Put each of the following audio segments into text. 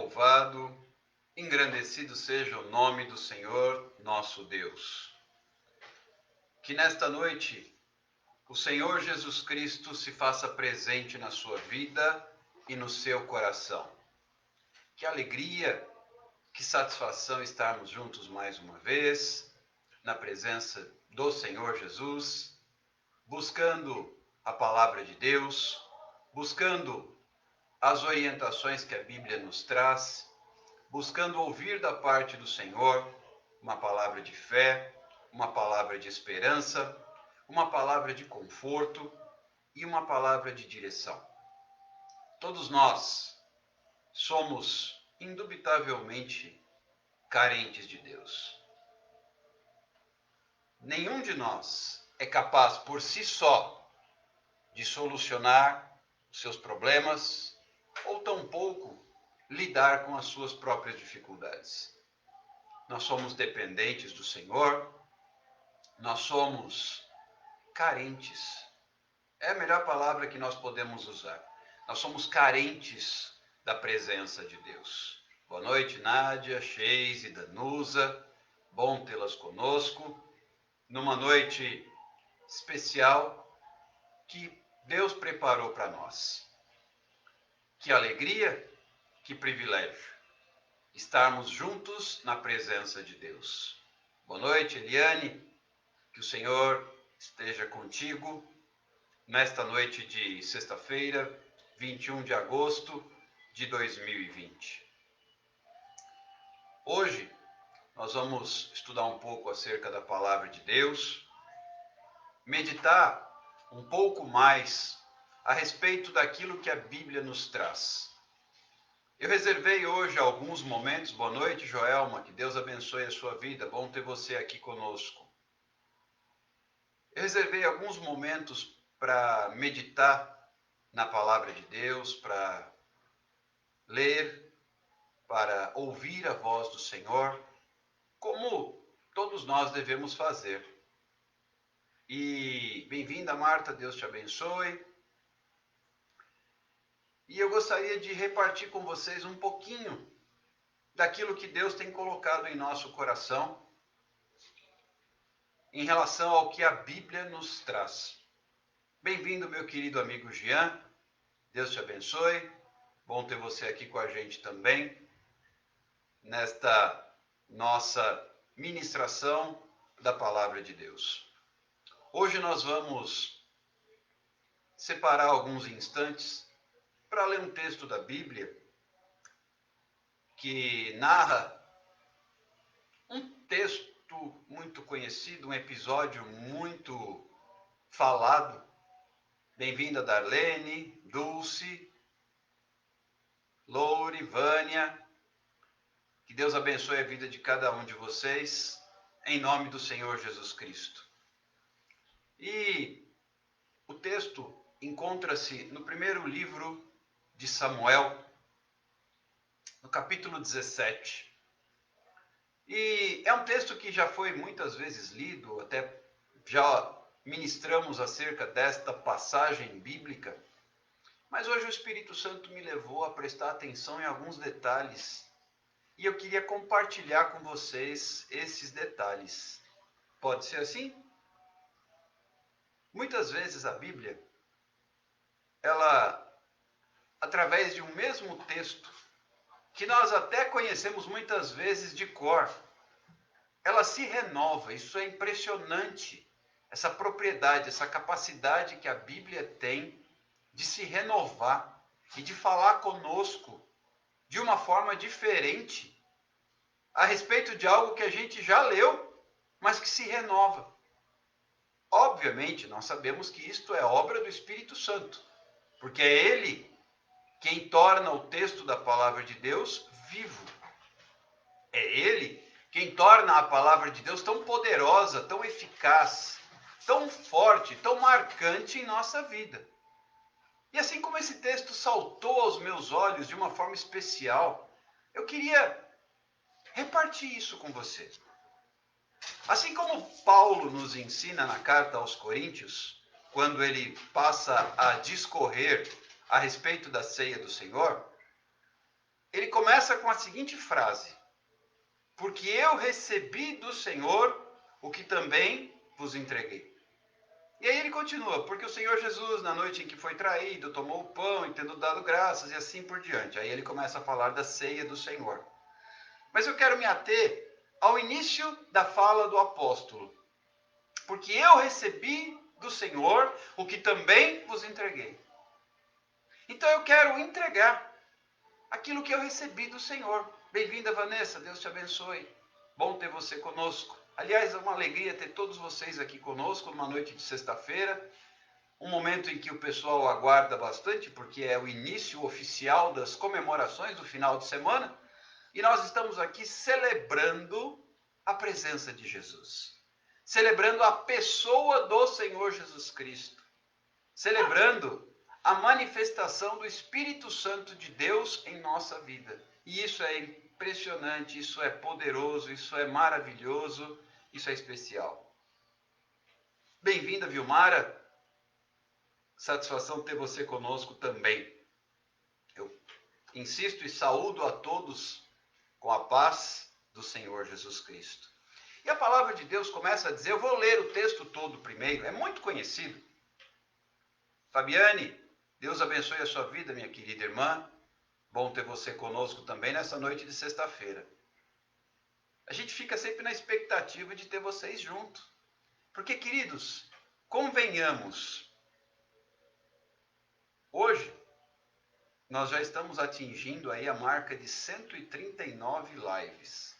louvado, engrandecido seja o nome do Senhor nosso Deus. Que nesta noite o Senhor Jesus Cristo se faça presente na sua vida e no seu coração. Que alegria, que satisfação estarmos juntos mais uma vez, na presença do Senhor Jesus, buscando a palavra de Deus, buscando as orientações que a Bíblia nos traz, buscando ouvir da parte do Senhor uma palavra de fé, uma palavra de esperança, uma palavra de conforto e uma palavra de direção. Todos nós somos indubitavelmente carentes de Deus. Nenhum de nós é capaz por si só de solucionar os seus problemas ou tampouco lidar com as suas próprias dificuldades. Nós somos dependentes do Senhor, nós somos carentes. É a melhor palavra que nós podemos usar. Nós somos carentes da presença de Deus. Boa noite, Nádia, Sheise, Danusa. Bom tê-las conosco. Numa noite especial que Deus preparou para nós. Que alegria, que privilégio estarmos juntos na presença de Deus. Boa noite, Eliane. Que o Senhor esteja contigo nesta noite de sexta-feira, 21 de agosto de 2020. Hoje nós vamos estudar um pouco acerca da palavra de Deus, meditar um pouco mais a respeito daquilo que a Bíblia nos traz. Eu reservei hoje alguns momentos. Boa noite, Joelma, que Deus abençoe a sua vida, bom ter você aqui conosco. Eu reservei alguns momentos para meditar na palavra de Deus, para ler, para ouvir a voz do Senhor, como todos nós devemos fazer. E bem-vinda, Marta, Deus te abençoe. E eu gostaria de repartir com vocês um pouquinho daquilo que Deus tem colocado em nosso coração em relação ao que a Bíblia nos traz. Bem-vindo, meu querido amigo Jean. Deus te abençoe. Bom ter você aqui com a gente também, nesta nossa ministração da Palavra de Deus. Hoje nós vamos separar alguns instantes para ler um texto da Bíblia que narra um texto muito conhecido, um episódio muito falado. Bem-vinda, Darlene, Dulce, Loure, Vânia. Que Deus abençoe a vida de cada um de vocês, em nome do Senhor Jesus Cristo. E o texto encontra-se no primeiro livro de Samuel, no capítulo 17. E é um texto que já foi muitas vezes lido, até já ministramos acerca desta passagem bíblica, mas hoje o Espírito Santo me levou a prestar atenção em alguns detalhes e eu queria compartilhar com vocês esses detalhes. Pode ser assim? Muitas vezes a Bíblia, ela, através de um mesmo texto, que nós até conhecemos muitas vezes de cor, ela se renova. Isso é impressionante, essa propriedade, essa capacidade que a Bíblia tem de se renovar e de falar conosco de uma forma diferente a respeito de algo que a gente já leu, mas que se renova. Obviamente, nós sabemos que isto é obra do Espírito Santo, porque é Ele quem torna o texto da palavra de Deus vivo. É Ele quem torna a palavra de Deus tão poderosa, tão eficaz, tão forte, tão marcante em nossa vida. E assim como esse texto saltou aos meus olhos de uma forma especial, eu queria repartir isso com você. Assim como Paulo nos ensina na carta aos Coríntios, quando ele passa a discorrer a respeito da ceia do Senhor, ele começa com a seguinte frase: porque eu recebi do Senhor o que também vos entreguei. E aí ele continua: porque o Senhor Jesus, na noite em que foi traído, tomou o pão e tendo dado graças, e assim por diante. Aí ele começa a falar da ceia do Senhor. Mas eu quero me ater ao início da fala do apóstolo. Porque eu recebi do Senhor o que também vos entreguei. Então eu quero entregar aquilo que eu recebi do Senhor. Bem-vinda, Vanessa, Deus te abençoe. Bom ter você conosco. Aliás, é uma alegria ter todos vocês aqui conosco numa noite de sexta-feira. Um momento em que o pessoal aguarda bastante, porque é o início oficial das comemorações do final de semana. E nós estamos aqui celebrando a presença de Jesus. Celebrando a pessoa do Senhor Jesus Cristo. Celebrando a manifestação do Espírito Santo de Deus em nossa vida. E isso é impressionante, isso é poderoso, isso é maravilhoso, isso é especial. Bem-vinda, Vilmara. Satisfação ter você conosco também. Eu insisto e saúdo a todos com a paz do Senhor Jesus Cristo. E a palavra de Deus começa a dizer, eu vou ler o texto todo primeiro, é muito conhecido. Fabiane, Deus abençoe a sua vida, minha querida irmã. Bom ter você conosco também nessa noite de sexta-feira. A gente fica sempre na expectativa de ter vocês juntos. Porque, queridos, convenhamos, hoje nós já estamos atingindo aí a marca de 139 lives.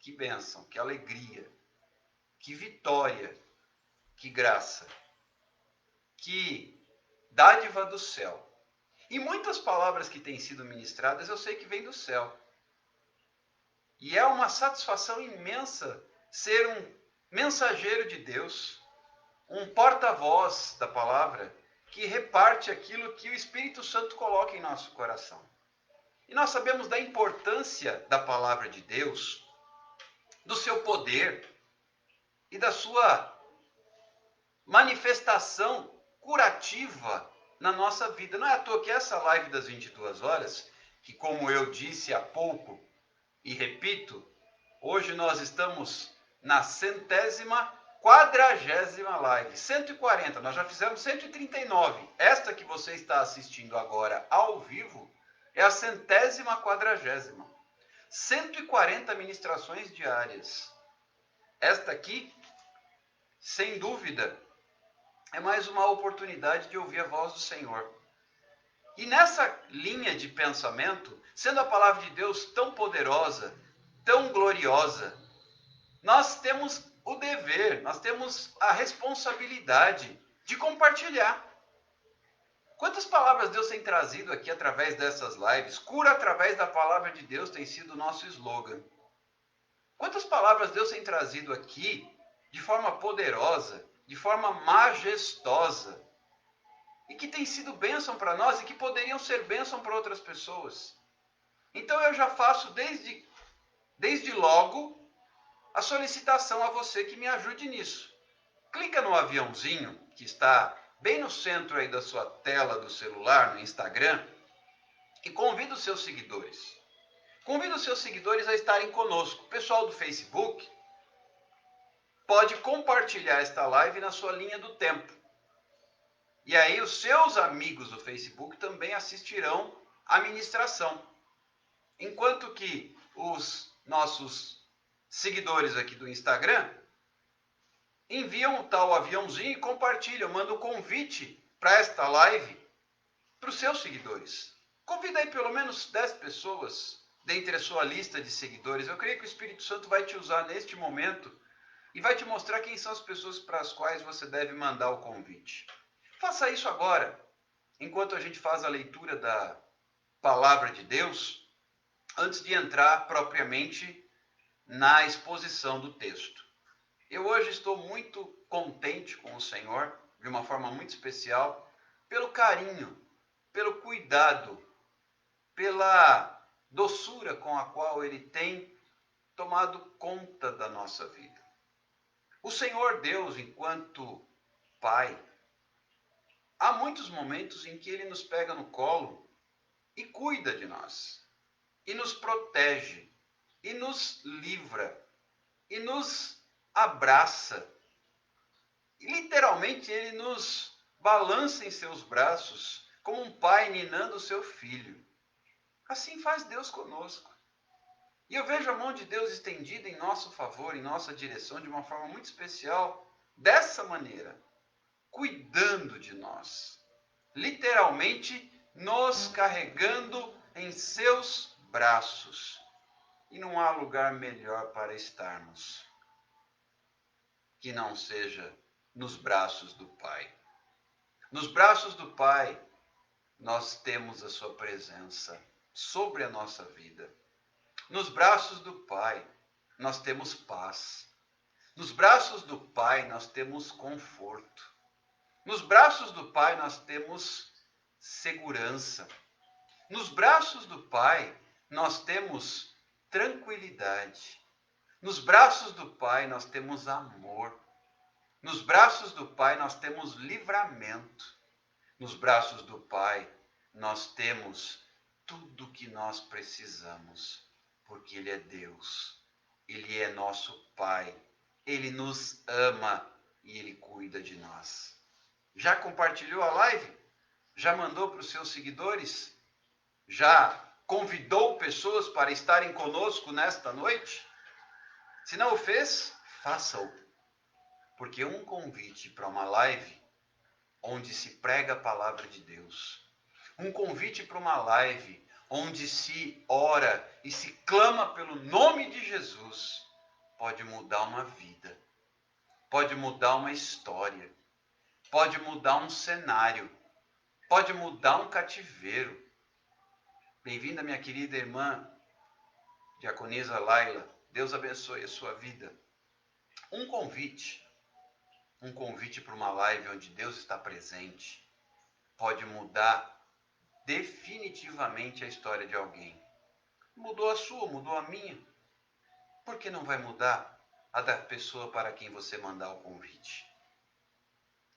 Que bênção, que alegria, que vitória, que graça, que dádiva do céu. E muitas palavras que têm sido ministradas eu sei que vêm do céu. E é uma satisfação imensa ser um mensageiro de Deus, um porta-voz da palavra, que reparte aquilo que o Espírito Santo coloca em nosso coração. E nós sabemos da importância da palavra de Deus, do seu poder e da sua manifestação curativa na nossa vida. Não é à toa que essa live das 22 horas, que como eu disse há pouco e repito, hoje nós estamos na 140ª live, 140, nós já fizemos 139. Esta que você está assistindo agora ao vivo é a 140ª. 140 ministrações diárias. Esta aqui, sem dúvida, é mais uma oportunidade de ouvir a voz do Senhor. E nessa linha de pensamento, sendo a palavra de Deus tão poderosa, tão gloriosa, nós temos o dever, nós temos a responsabilidade de compartilhar. Quantas palavras Deus tem trazido aqui através dessas lives? Cura através da palavra de Deus tem sido o nosso slogan. Quantas palavras Deus tem trazido aqui de forma poderosa, de forma majestosa, e que tem sido bênção para nós e que poderiam ser bênção para outras pessoas. Então eu já faço desde logo a solicitação a você que me ajude nisso. Clica no aviãozinho que está bem no centro aí da sua tela do celular, no Instagram, e convida os seus seguidores. Convida os seus seguidores a estarem conosco. O pessoal do Facebook pode compartilhar esta live na sua linha do tempo. E aí os seus amigos do Facebook também assistirão à ministração. Enquanto que os nossos seguidores aqui do Instagram enviam o tal aviãozinho e compartilham, mandam um convite para esta live para os seus seguidores. Convida aí pelo menos 10 pessoas dentre a sua lista de seguidores. Eu creio que o Espírito Santo vai te usar neste momento e vai te mostrar quem são as pessoas para as quais você deve mandar o convite. Faça isso agora, enquanto a gente faz a leitura da palavra de Deus, antes de entrar propriamente na exposição do texto. Eu hoje estou muito contente com o Senhor, de uma forma muito especial, pelo carinho, pelo cuidado, pela doçura com a qual Ele tem tomado conta da nossa vida. O Senhor Deus, enquanto Pai, há muitos momentos em que Ele nos pega no colo e cuida de nós. e nos protege, e nos livra, e nos abraça. E literalmente ele nos balança em seus braços, como um pai ninando o seu filho. Assim faz Deus conosco. E eu vejo a mão de Deus estendida em nosso favor, em nossa direção, de uma forma muito especial, dessa maneira, cuidando de nós. Literalmente nos carregando em seus braços. E não há lugar melhor para estarmos que não seja nos braços do Pai. Nos braços do Pai, nós temos a sua presença sobre a nossa vida. Nos braços do Pai, nós temos paz. Nos braços do Pai, nós temos conforto. Nos braços do Pai, nós temos segurança. Nos braços do Pai, nós temos tranquilidade. Nos braços do Pai, nós temos amor. Nos braços do Pai, nós temos livramento. Nos braços do Pai, nós temos tudo o que nós precisamos, porque Ele é Deus, Ele é nosso Pai, Ele nos ama e Ele cuida de nós. Já compartilhou a live? Já mandou para os seus seguidores? Já convidou pessoas para estarem conosco nesta noite? Se não o fez, faça-o. Porque um convite para uma live onde se prega a palavra de Deus, um convite para uma live onde se ora e se clama pelo nome de Jesus, pode mudar uma vida, pode mudar uma história, pode mudar um cenário, pode mudar um cativeiro. Bem-vinda, minha querida irmã, diaconisa Laila. Deus abençoe a sua vida. Um convite para uma live onde Deus está presente, pode mudar definitivamente a história de alguém. Mudou a sua, mudou a minha. Por que não vai mudar a da pessoa para quem você mandar o convite?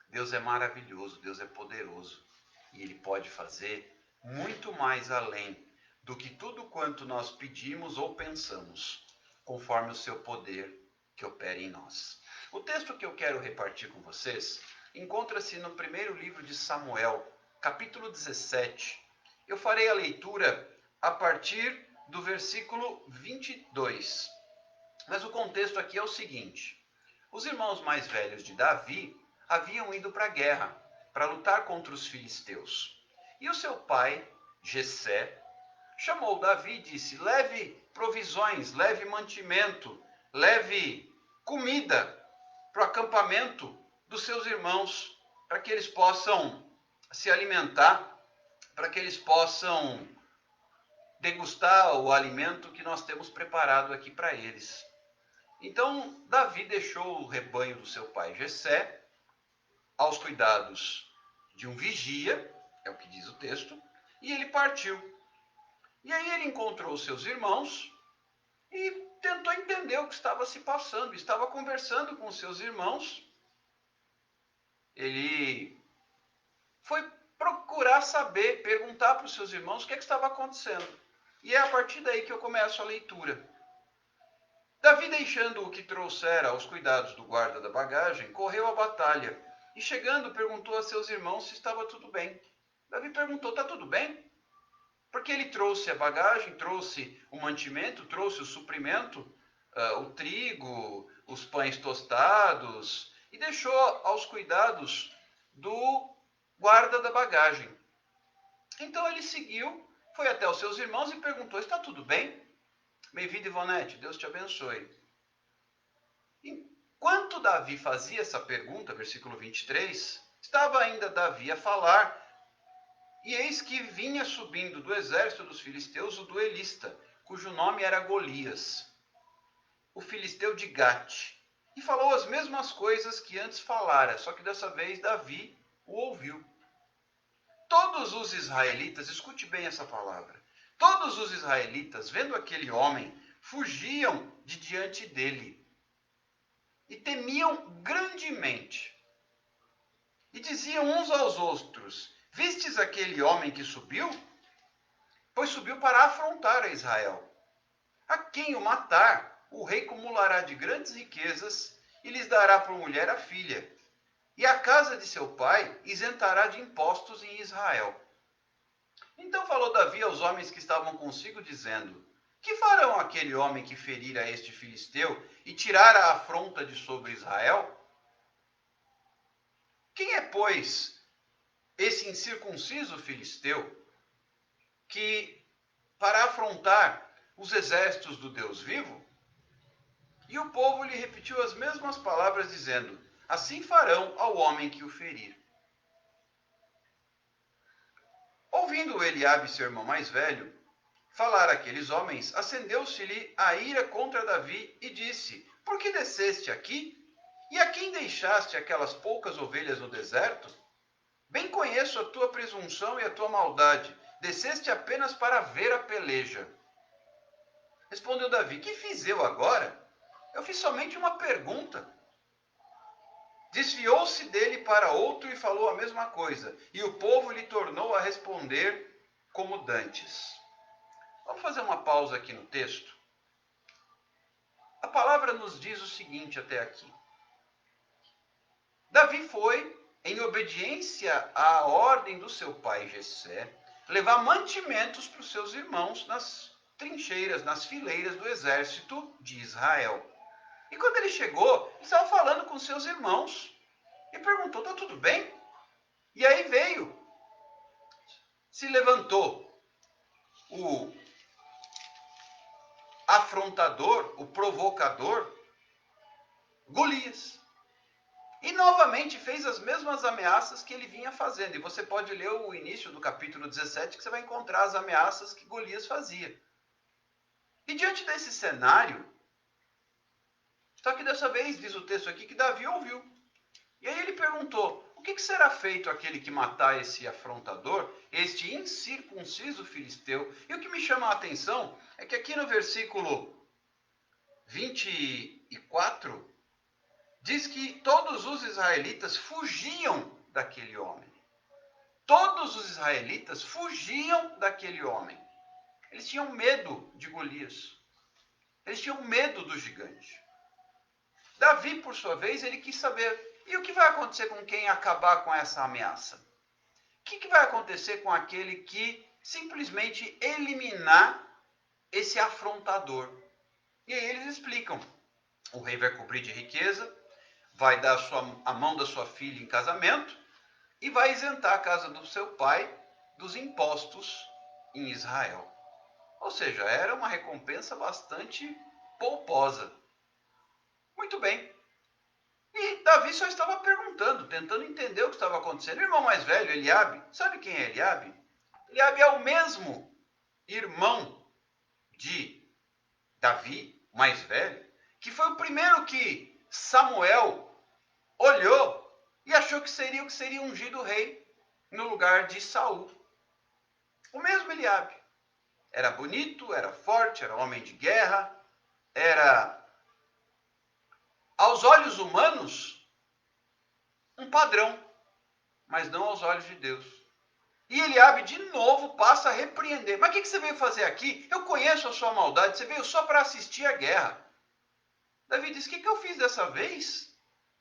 Deus é maravilhoso, Deus é poderoso e Ele pode fazer muito mais além do que tudo quanto nós pedimos ou pensamos, conforme o seu poder que opera em nós. O texto que eu quero repartir com vocês encontra-se no primeiro livro de Samuel, capítulo 17. Eu farei a leitura a partir do versículo 22. Mas o contexto aqui é o seguinte: os irmãos mais velhos de Davi haviam ido para a guerra, para lutar contra os filisteus. E o seu pai, Jessé, chamou Davi e disse: leve provisões, leve mantimento, leve comida para o acampamento dos seus irmãos, para que eles possam se alimentar, para que eles possam degustar o alimento que nós temos preparado aqui para eles. Então, Davi deixou o rebanho do seu pai Jessé aos cuidados de um vigia, é o que diz o texto, e ele partiu. E aí ele encontrou os seus irmãos e tentou entender o que estava se passando. Estava conversando com os seus irmãos. Ele foi procurar saber, perguntar para os seus irmãos o que estava acontecendo. E é a partir daí que eu começo a leitura. Davi, deixando o que trouxera aos cuidados do guarda da bagagem, correu à batalha e, chegando, perguntou a seus irmãos se estava tudo bem. Davi perguntou: está tudo bem? Porque ele trouxe a bagagem, trouxe o mantimento, trouxe o suprimento, o trigo, os pães tostados, e deixou aos cuidados do guarda da bagagem. Então ele seguiu, foi até os seus irmãos e perguntou: está tudo bem? Bem-vindo, Ivonete, Deus te abençoe. Enquanto Davi fazia essa pergunta, versículo 23, estava ainda Davi a falar, e eis que vinha subindo do exército dos filisteus o duelista, cujo nome era Golias, o filisteu de Gate, e falou as mesmas coisas que antes falara, só que dessa vez Davi o ouviu. Todos os israelitas, escute bem essa palavra, todos os israelitas, vendo aquele homem, fugiam de diante dele e temiam grandemente. E diziam uns aos outros: vistes aquele homem que subiu? pois subiu para afrontar a Israel. A quem o matar, o rei cumulará de grandes riquezas e lhes dará por mulher a filha. E a casa de seu pai isentará de impostos em Israel. Então falou Davi aos homens que estavam consigo, dizendo: Que farão aquele homem que ferir a este filisteu e tirar a afronta de sobre Israel? Quem é, pois, esse incircunciso filisteu que, para afrontar os exércitos do Deus vivo? E o povo lhe repetiu as mesmas palavras, dizendo: Assim farão ao homem que o ferir. Ouvindo Eliabe, seu irmão mais velho, falar aqueles homens, acendeu-se-lhe a ira contra Davi e disse: Por que desceste aqui? E a quem deixaste aquelas poucas ovelhas no deserto? Bem conheço a tua presunção e a tua maldade. Desceste apenas para ver a peleja. Respondeu Davi: Que fiz eu agora? Eu fiz somente uma pergunta. Desviou-se dele para outro e falou a mesma coisa, e o povo lhe tornou a responder como dantes. Vamos fazer uma pausa aqui no texto. A palavra nos diz o seguinte até aqui. Davi foi, em obediência à ordem do seu pai Jessé, levar mantimentos para os seus irmãos nas trincheiras, nas fileiras do exército de Israel. E quando ele chegou, ele estava falando com seus irmãos e perguntou: Está tudo bem? E aí se levantou o afrontador, o provocador, Golias. E novamente fez as mesmas ameaças que ele vinha fazendo. E você pode ler o início do capítulo 17, que você vai encontrar as ameaças que Golias fazia. E diante desse cenário, só que dessa vez, diz o texto aqui, que Davi ouviu. E aí ele perguntou: o que será feito àquele que matar esse afrontador, este incircunciso filisteu? E o que me chama a atenção é que aqui no versículo 24, diz que todos os israelitas fugiam daquele homem. Todos os israelitas fugiam daquele homem. Eles tinham medo de Golias. Eles tinham medo do gigante. Davi, por sua vez, ele quis saber: e o que vai acontecer com quem acabar com essa ameaça? O que vai acontecer com aquele que simplesmente eliminar esse afrontador? E aí eles explicam: o rei vai cobrir de riqueza, vai dar a mão da sua filha em casamento e vai isentar a casa do seu pai dos impostos em Israel. Ou seja, era uma recompensa bastante polposa. Muito bem. E Davi só estava perguntando, tentando entender o que estava acontecendo. O irmão mais velho, Eliabe, sabe quem é Eliabe? Eliabe é o mesmo irmão de Davi, mais velho, que foi o primeiro que Samuel olhou e achou que seria ungido rei no lugar de Saul. O mesmo Eliabe. Era bonito, era forte, era homem de guerra, era, aos olhos humanos, um padrão, mas não aos olhos de Deus. E Eliabe de novo passa a repreender: mas o que você veio fazer aqui? Eu conheço a sua maldade, você veio só para assistir a guerra. Davi diz: o que eu fiz dessa vez?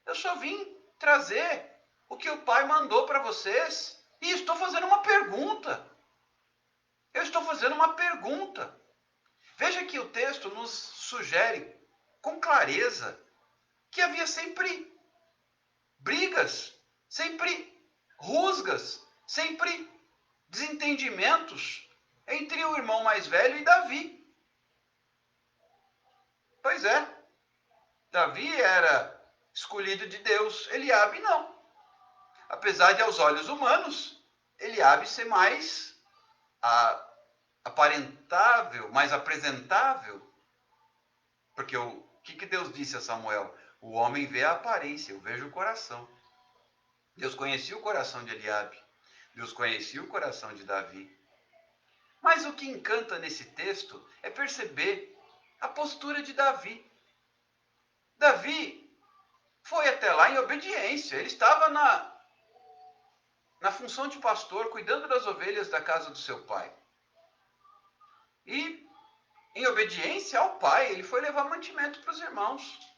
Eu só vim trazer o que o pai mandou para vocês. E estou fazendo uma pergunta. Eu estou fazendo uma pergunta. Veja que o texto nos sugere com clareza que havia sempre brigas, sempre rusgas, sempre desentendimentos entre o irmão mais velho e Davi. Pois é, Davi era escolhido de Deus, Eliabe não. Apesar de, aos olhos humanos, Eliabe ser mais aparentável, mais apresentável. Porque o que Deus disse a Samuel? O homem vê a aparência, eu vejo o coração. Deus conhecia o coração de Eliabe. Deus conhecia o coração de Davi. Mas o que encanta nesse texto é perceber a postura de Davi. Davi foi até lá em obediência. Ele estava na função de pastor, cuidando das ovelhas da casa do seu pai. E, em obediência ao pai, ele foi levar mantimento para os irmãos.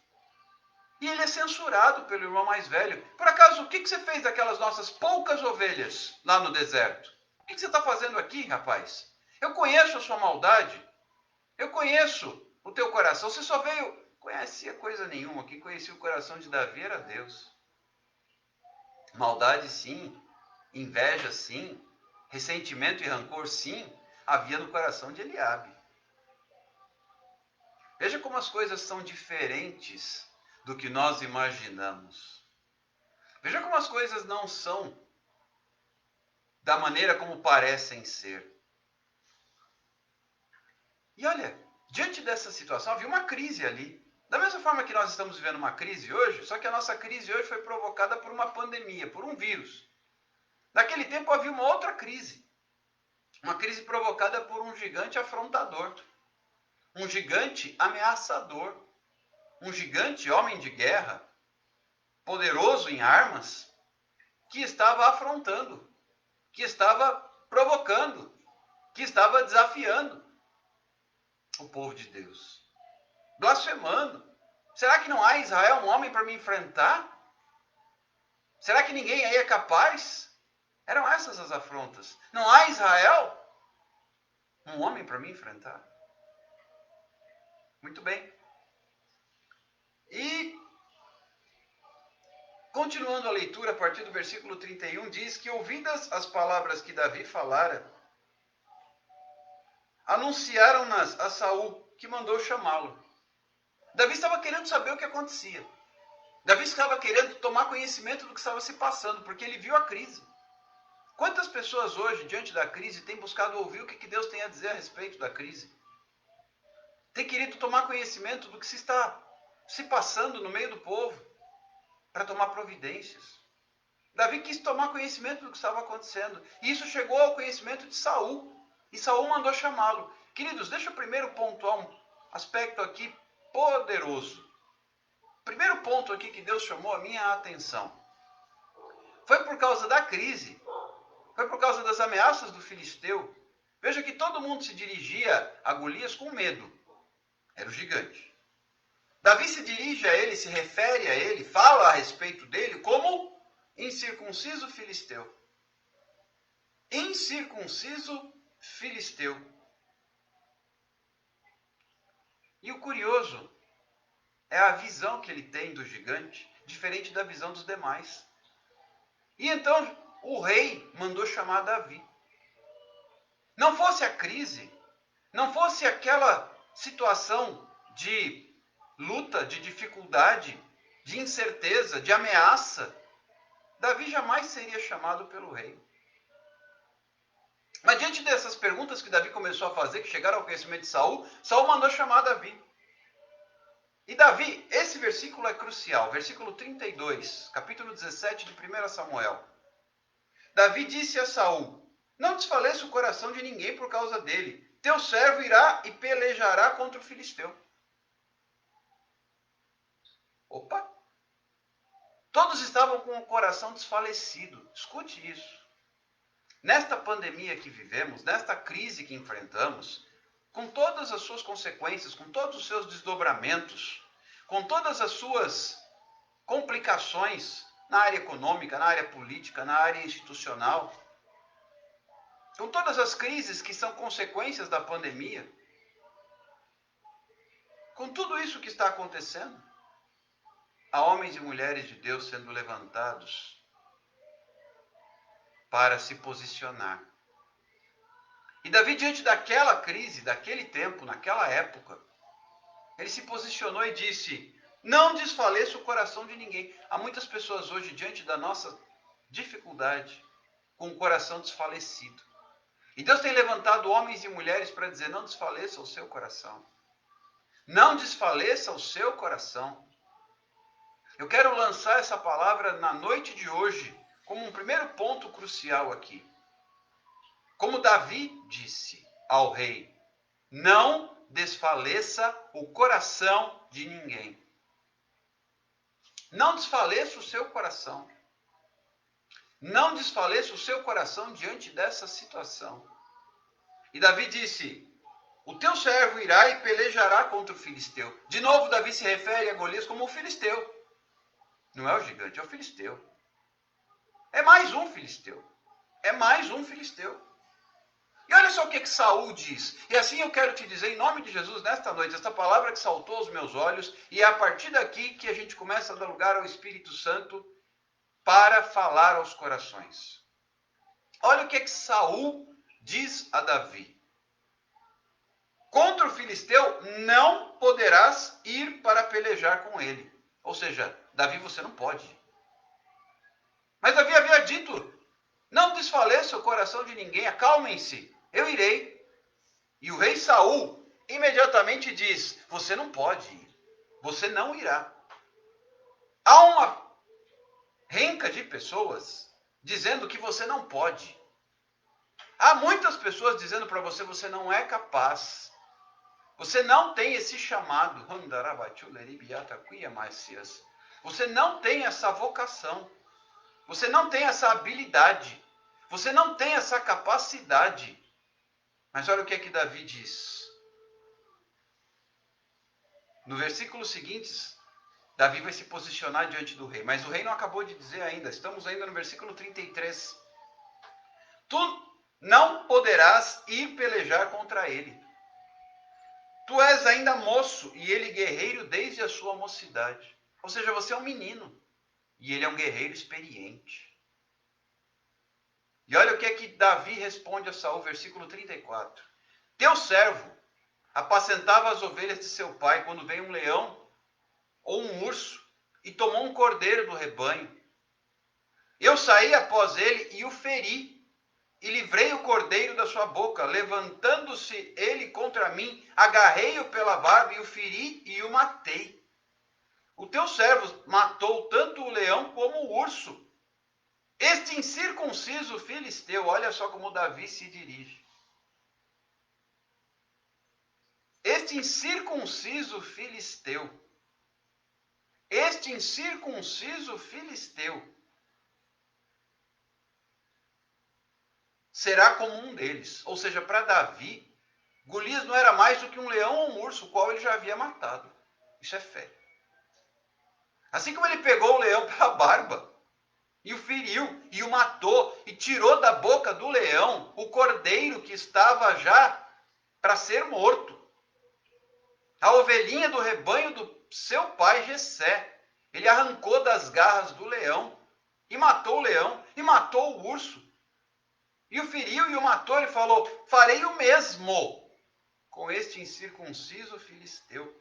E ele é censurado pelo irmão mais velho. Por acaso, o que você fez daquelas nossas poucas ovelhas lá no deserto? O que você está fazendo aqui, rapaz? Eu conheço a sua maldade. Eu conheço o teu coração. Você só veio... Conhecia coisa nenhuma. Quem conhecia o coração de Davi era Deus. Maldade, sim. Inveja, sim. Ressentimento e rancor, sim. Havia no coração de Eliabe. Veja como as coisas são diferentes do que nós imaginamos. Veja como as coisas não são da maneira como parecem ser. E olha, diante dessa situação havia uma crise ali. Da mesma forma que nós estamos vivendo uma crise hoje, só que a nossa crise hoje foi provocada por uma pandemia, por um vírus. Naquele tempo havia uma outra crise. Uma crise provocada por um gigante afrontador. Um gigante ameaçador. Um gigante homem de guerra, poderoso em armas, que estava afrontando, que estava provocando, que estava desafiando o povo de Deus. Blasfemando. Será que não há em Israel um homem para me enfrentar? Será que ninguém aí é capaz? Eram essas as afrontas. Não há em Israel um homem para me enfrentar? Muito bem. E, continuando a leitura, a partir do versículo 31, diz que, ouvidas as palavras que Davi falara, anunciaram-nas a Saul, que mandou chamá-lo. Davi estava querendo saber o que acontecia. Davi estava querendo tomar conhecimento do que estava se passando, porque ele viu a crise. Quantas pessoas hoje, diante da crise, têm buscado ouvir o que Deus tem a dizer a respeito da crise? Tem querido tomar conhecimento do que se está se passando no meio do povo, para tomar providências. Davi quis tomar conhecimento do que estava acontecendo. E isso chegou ao conhecimento de Saul. E Saul mandou chamá-lo. Queridos, deixa eu primeiro pontuar um aspecto aqui poderoso. O primeiro ponto aqui que Deus chamou a minha atenção foi por causa da crise. Foi por causa das ameaças do filisteu. Veja que todo mundo se dirigia a Golias com medo. Era o gigante. Davi se dirige a ele, se refere a ele, fala a respeito dele como incircunciso filisteu. Incircunciso filisteu. E o curioso é a visão que ele tem do gigante, diferente da visão dos demais. E então o rei mandou chamar Davi. Não fosse a crise, não fosse aquela situação de luta, de dificuldade, de incerteza, de ameaça, Davi jamais seria chamado pelo rei. Mas diante dessas perguntas que Davi começou a fazer, que chegaram ao conhecimento de Saul, Saul mandou chamar Davi. E Davi, esse versículo é crucial, versículo 32, capítulo 17 de 1 Samuel. Davi disse a Saul: não desfaleça o coração de ninguém por causa dele. Teu servo irá e pelejará contra o filisteu. Opa! Todos estavam com o coração desfalecido. Escute isso. Nesta pandemia que vivemos, nesta crise que enfrentamos, com todas as suas consequências, com todos os seus desdobramentos, com todas as suas complicações na área econômica, na área política, na área institucional, com todas as crises que são consequências da pandemia, com tudo isso que está acontecendo, há homens e mulheres de Deus sendo levantados para se posicionar. E Davi, diante daquela crise, daquele tempo, naquela época, ele se posicionou e disse: não desfaleça o coração de ninguém. Há muitas pessoas hoje, diante da nossa dificuldade, com o coração desfalecido. E Deus tem levantado homens e mulheres para dizer: não desfaleça o seu coração. Não desfaleça o seu coração. Eu quero lançar essa palavra na noite de hoje, como um primeiro ponto crucial aqui. Como Davi disse ao rei: não desfaleça o coração de ninguém. Não desfaleça o seu coração. Não desfaleça o seu coração diante dessa situação. E Davi disse: O teu servo irá e pelejará contra o filisteu. De novo, Davi se refere a Golias como o filisteu. Não é o gigante, é o filisteu. É mais um filisteu. É mais um filisteu. E olha só o que Saul diz. E assim eu quero te dizer, em nome de Jesus, nesta noite, esta palavra que saltou aos meus olhos, e é a partir daqui que a gente começa a dar lugar ao Espírito Santo para falar aos corações. Olha o que Saul diz a Davi. Contra o filisteu não poderás ir para pelejar com ele. Ou seja, Davi, você não pode. Mas Davi havia dito, não desfaleça o coração de ninguém, acalmem-se, eu irei. E o rei Saul imediatamente diz, você não pode ir, você não irá. Há uma renca de pessoas dizendo que você não pode. Há muitas pessoas dizendo para você, você não é capaz. Você não tem esse chamado. Você não tem essa vocação. Você não tem essa habilidade. Você não tem essa capacidade. Mas olha o que é que Davi diz. No versículo seguinte, Davi vai se posicionar diante do rei. Mas o rei não acabou de dizer ainda. Estamos ainda no versículo 33. Tu não poderás ir pelejar contra ele. Tu és ainda moço e ele guerreiro desde a sua mocidade. Ou seja, você é um menino e ele é um guerreiro experiente. E olha o que é que Davi responde a Saul, versículo 34. Teu servo apacentava as ovelhas de seu pai quando veio um leão ou um urso e tomou um cordeiro do rebanho. Eu saí após ele e o feri. E livrei o cordeiro da sua boca, levantando-se ele contra mim, agarrei-o pela barba e o feri e o matei. O teu servo matou tanto o leão como o urso. Este incircunciso filisteu, olha só como Davi se dirige. Este incircunciso filisteu. Este incircunciso filisteu será como um deles. Ou seja, para Davi, Golias não era mais do que um leão ou um urso, o qual ele já havia matado. Isso é fé. Assim como ele pegou o leão pela barba, e o feriu, e o matou, e tirou da boca do leão o cordeiro que estava já para ser morto. A ovelhinha do rebanho do seu pai Jessé. Ele arrancou das garras do leão, e matou o leão, e matou o urso. E o feriu e o matou, ele falou, farei o mesmo com este incircunciso filisteu.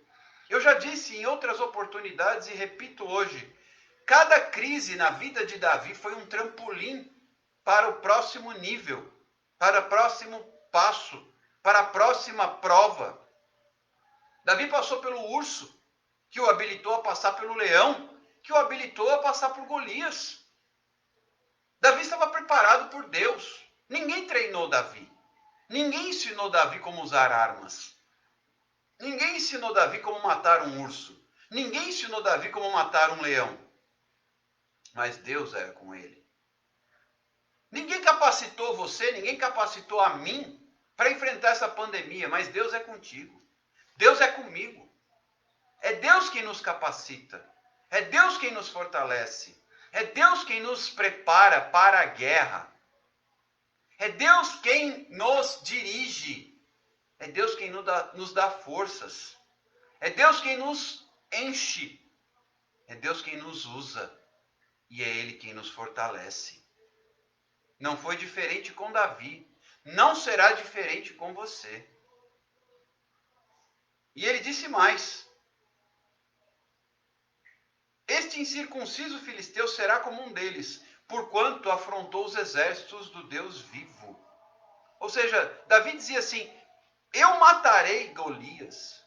Eu já disse em outras oportunidades e repito hoje, cada crise na vida de Davi foi um trampolim para o próximo nível, para o próximo passo, para a próxima prova. Davi passou pelo urso, que o habilitou a passar pelo leão, que o habilitou a passar por Golias. Davi estava preparado por Deus. Ninguém treinou Davi. Ninguém ensinou Davi como usar armas. Ninguém ensinou Davi como matar um urso. Ninguém ensinou Davi como matar um leão. Mas Deus era com ele. Ninguém capacitou você, ninguém capacitou a mim para enfrentar essa pandemia, mas Deus é contigo. Deus é comigo. É Deus quem nos capacita. É Deus quem nos fortalece. É Deus quem nos prepara para a guerra. É Deus quem nos dirige. É Deus quem nos dá forças. É Deus quem nos enche. É Deus quem nos usa. E é Ele quem nos fortalece. Não foi diferente com Davi. Não será diferente com você. E ele disse mais. Este incircunciso filisteu será como um deles, porquanto afrontou os exércitos do Deus vivo. Ou seja, Davi dizia assim, eu matarei Golias,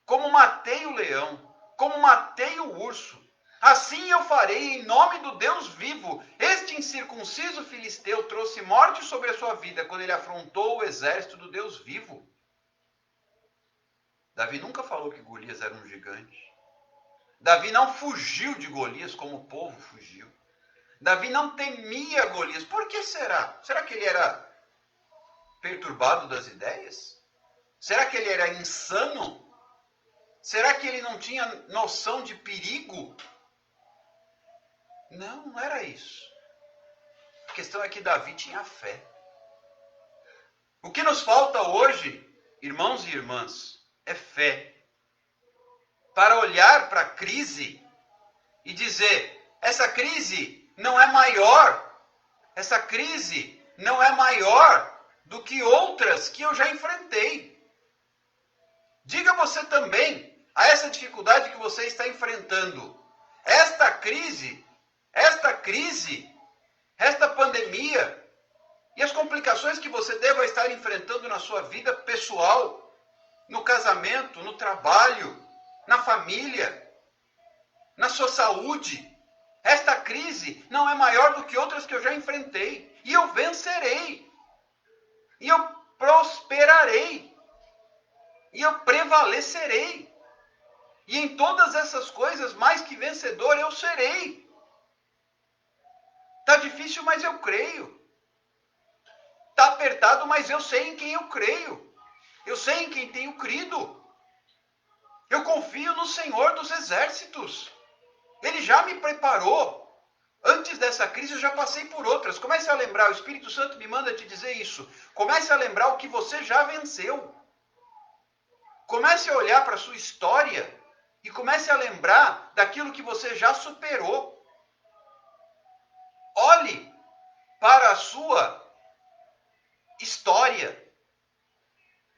como matei o leão, como matei o urso. Assim eu farei em nome do Deus vivo. Este incircunciso filisteu trouxe morte sobre a sua vida quando ele afrontou o exército do Deus vivo. Davi nunca falou que Golias era um gigante. Davi não fugiu de Golias como o povo fugiu. Davi não temia Golias. Por que será? Será que ele era perturbado das ideias? Será que ele era insano? Será que ele não tinha noção de perigo? Não, não era isso. A questão é que Davi tinha fé. O que nos falta hoje, irmãos e irmãs, é fé. Para olhar para a crise e dizer, essa crise não é maior, essa crise não é maior do que outras que eu já enfrentei. Diga você também a essa dificuldade que você está enfrentando. Esta crise, esta pandemia e as complicações que você deva estar enfrentando na sua vida pessoal, no casamento, no trabalho, na família, na sua saúde. Esta crise não é maior do que outras que eu já enfrentei. E eu vencerei. E eu prosperarei. E eu prevalecerei. E em todas essas coisas, mais que vencedor, eu serei. Está difícil, mas eu creio. Está apertado, mas eu sei em quem eu creio. Eu sei em quem tenho crido. Eu confio no Senhor dos Exércitos. Ele já me preparou. Antes dessa crise eu já passei por outras. Comece a lembrar, o Espírito Santo me manda te dizer isso. Comece a lembrar o que você já venceu. Comece a olhar para a sua história e comece a lembrar daquilo que você já superou. Olhe para a sua história.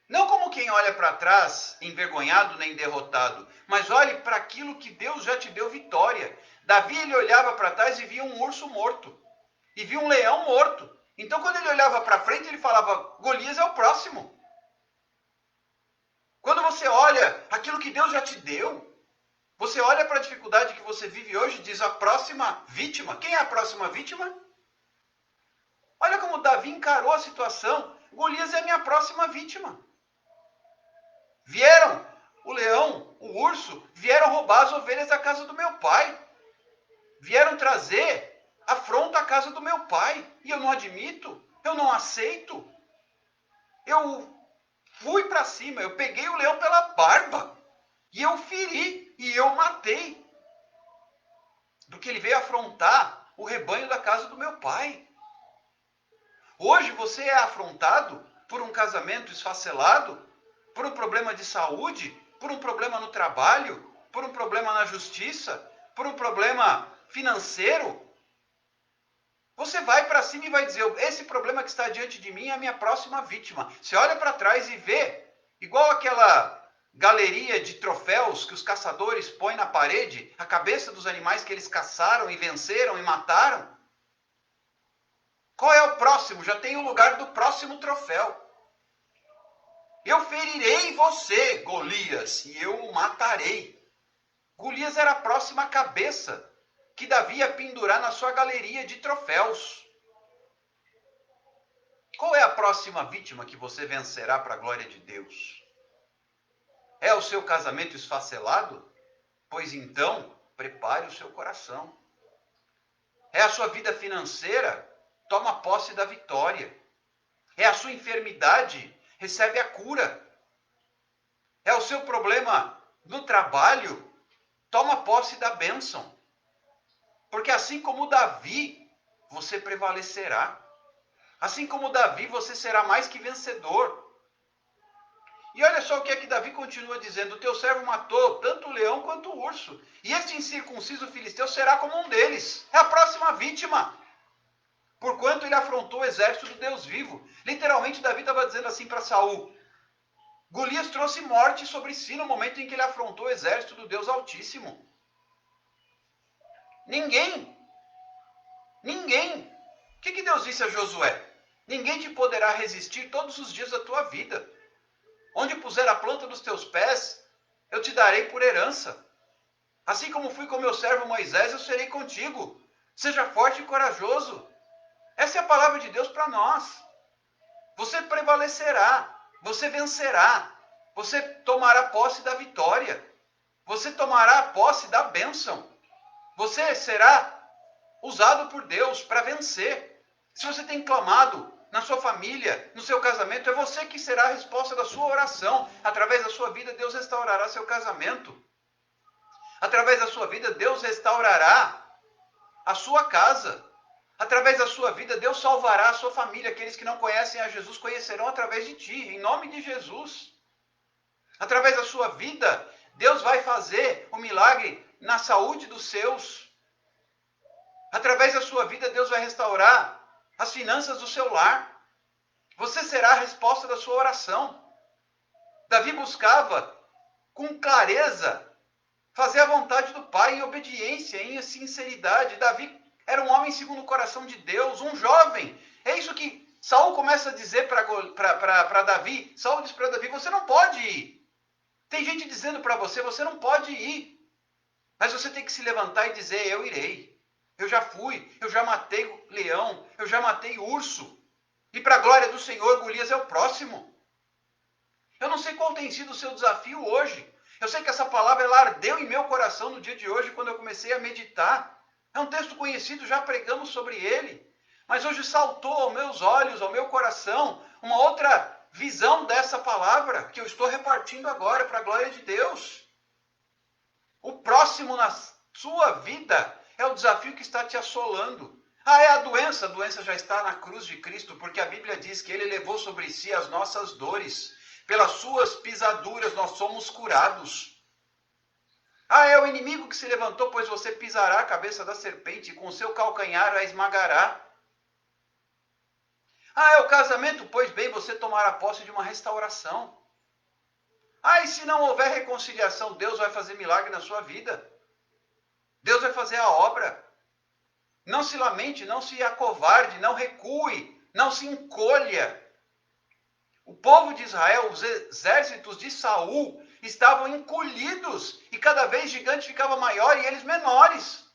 Não como quem olha para trás, envergonhado nem derrotado, mas olhe para aquilo que Deus já te deu vitória. Davi, ele olhava para trás e via um urso morto. E via um leão morto. Então, quando ele olhava para frente, ele falava, Golias é o próximo. Quando você olha aquilo que Deus já te deu, você olha para a dificuldade que você vive hoje e diz a próxima vítima. Quem é a próxima vítima? Olha como Davi encarou a situação. Golias é a minha próxima vítima. Vieram o leão, o urso, vieram roubar as ovelhas da casa do meu pai. Vieram trazer afronta à casa do meu pai. E eu não admito, eu não aceito. Eu fui para cima, eu peguei o leão pela barba. E eu feri, e eu matei. Porque ele veio afrontar o rebanho da casa do meu pai. Hoje você é afrontado por um casamento esfacelado, por um problema de saúde, por um problema no trabalho, por um problema na justiça, por um problema financeiro. Você vai para cima e vai dizer, esse problema que está diante de mim é a minha próxima vítima. Você olha para trás e vê, igual aquela galeria de troféus que os caçadores põem na parede, a cabeça dos animais que eles caçaram e venceram e mataram. Qual é o próximo? Já tem o lugar do próximo troféu. Eu ferirei você, Golias, e eu o matarei. Golias era a próxima cabeça que Davi ia pendurar na sua galeria de troféus. Qual é a próxima vítima que você vencerá para a glória de Deus? É o seu casamento esfacelado? Pois então, prepare o seu coração. É a sua vida financeira? Toma posse da vitória. É a sua enfermidade? Recebe a cura. É o seu problema no trabalho? Toma posse da bênção. Porque assim como Davi, você prevalecerá. Assim como Davi, você será mais que vencedor. E olha só o que é que Davi continua dizendo. O teu servo matou tanto o leão quanto o urso. E este incircunciso filisteu será como um deles. É a próxima vítima. Porquanto ele afrontou o exército do Deus vivo. Literalmente, Davi estava dizendo assim para Saul. Golias trouxe morte sobre si no momento em que ele afrontou o exército do Deus Altíssimo. Ninguém. O que Deus disse a Josué? Ninguém te poderá resistir todos os dias da tua vida. Onde puser a planta dos teus pés, eu te darei por herança. Assim como fui com meu servo Moisés, eu serei contigo. Seja forte e corajoso. Essa é a palavra de Deus para nós. Você prevalecerá. Você vencerá. Você tomará posse da vitória. Você tomará posse da bênção. Você será usado por Deus para vencer. Se você tem clamado na sua família, no seu casamento. É você que será a resposta da sua oração. Através da sua vida, Deus restaurará seu casamento. Através da sua vida, Deus restaurará a sua casa. Através da sua vida, Deus salvará a sua família. Aqueles que não conhecem a Jesus conhecerão através de ti, em nome de Jesus. Através da sua vida, Deus vai fazer o milagre na saúde dos seus. Através da sua vida, Deus vai restaurar as finanças do seu lar. Você será a resposta da sua oração. Davi buscava com clareza fazer a vontade do Pai em obediência, em sinceridade. Davi era um homem segundo o coração de Deus, um jovem. É isso que Saul começa a dizer para Davi. Saul diz para Davi, você não pode ir. Tem gente dizendo para você, você não pode ir. Mas você tem que se levantar e dizer, eu irei. Eu já fui, eu já matei leão, eu já matei urso. E para a glória do Senhor, Golias é o próximo. Eu não sei qual tem sido o seu desafio hoje. Eu sei que essa palavra ela ardeu em meu coração no dia de hoje, quando eu comecei a meditar. É um texto conhecido, já pregamos sobre ele. Mas hoje saltou aos meus olhos, ao meu coração, uma outra visão dessa palavra que eu estou repartindo agora para a glória de Deus. O próximo na sua vida é o desafio que está te assolando. É a doença já está na cruz de Cristo, porque a Bíblia diz que ele levou sobre si as nossas dores. Pelas suas pisaduras nós somos curados. É o inimigo que se levantou, pois você pisará a cabeça da serpente e com seu calcanhar a esmagará. É o casamento, pois bem, você tomará posse de uma restauração. E se não houver reconciliação, Deus vai fazer milagre na sua vida. Deus vai fazer a obra. Não se lamente, não se acovarde, não recue, não se encolha. O povo de Israel, os exércitos de Saul, estavam encolhidos e cada vez o gigante ficava maior e eles menores.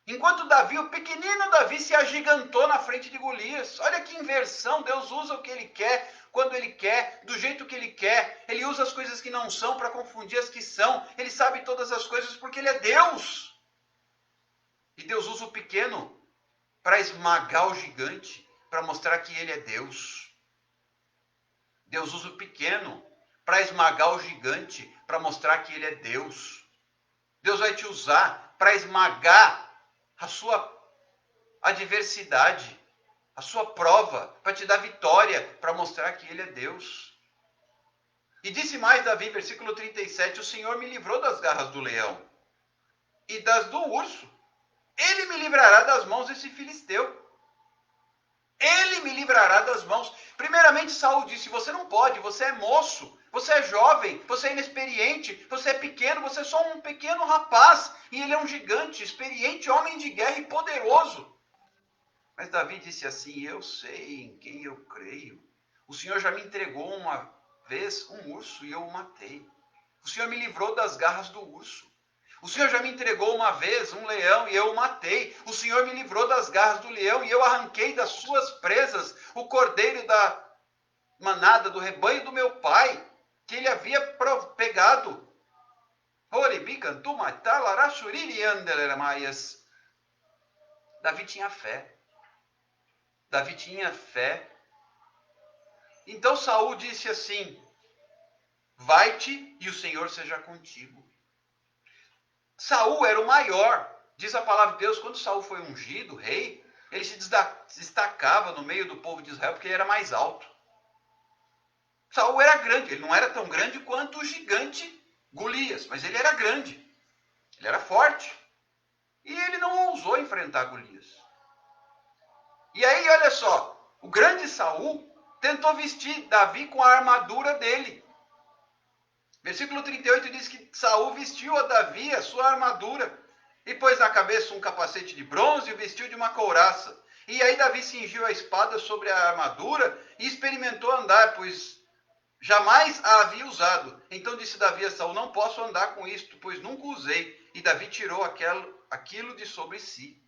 Enquanto Davi, o pequenino Davi, se agigantou na frente de Golias. Olha que inversão, Deus usa o que ele quer, quando ele quer, do jeito que ele quer. Ele usa as coisas que não são para confundir as que são. Ele sabe todas as coisas porque ele é Deus. E Deus usa o pequeno para esmagar o gigante, para mostrar que ele é Deus. Deus usa o pequeno para esmagar o gigante, para mostrar que ele é Deus. Deus vai te usar para esmagar a sua adversidade, a sua prova, para te dar vitória, para mostrar que ele é Deus. E disse mais Davi, versículo 37, o Senhor me livrou das garras do leão e das do urso. Ele me livrará das mãos desse filisteu. Ele me livrará das mãos. Primeiramente, Saul disse, você não pode, você é moço, você é jovem, você é inexperiente, você é pequeno, você é só um pequeno rapaz. E ele é um gigante, experiente, homem de guerra e poderoso. Mas Davi disse assim, eu sei em quem eu creio. O Senhor já me entregou uma vez um urso e eu o matei. O Senhor me livrou das garras do urso. O Senhor já me entregou uma vez um leão e eu o matei. O Senhor me livrou das garras do leão e eu arranquei das suas presas o cordeiro da manada, do rebanho do meu pai, que ele havia pegado. Davi tinha fé. Davi tinha fé. Então Saul disse assim, vai-te e o Senhor seja contigo. Saul era o maior. Diz a palavra de Deus, quando Saul foi ungido, rei, ele se destacava no meio do povo de Israel porque ele era mais alto. Saul era grande, ele não era tão grande quanto o gigante Golias, mas ele era grande, ele era forte. E ele não ousou enfrentar Golias. E aí, olha só, o grande Saul tentou vestir Davi com a armadura dele. Versículo 38 diz que Saul vestiu a Davi a sua armadura e pôs na cabeça um capacete de bronze e o vestiu de uma couraça. E aí Davi cingiu a espada sobre a armadura e experimentou andar, pois jamais a havia usado. Então disse Davi a Saul, não posso andar com isto, pois nunca usei. E Davi tirou aquilo de sobre si.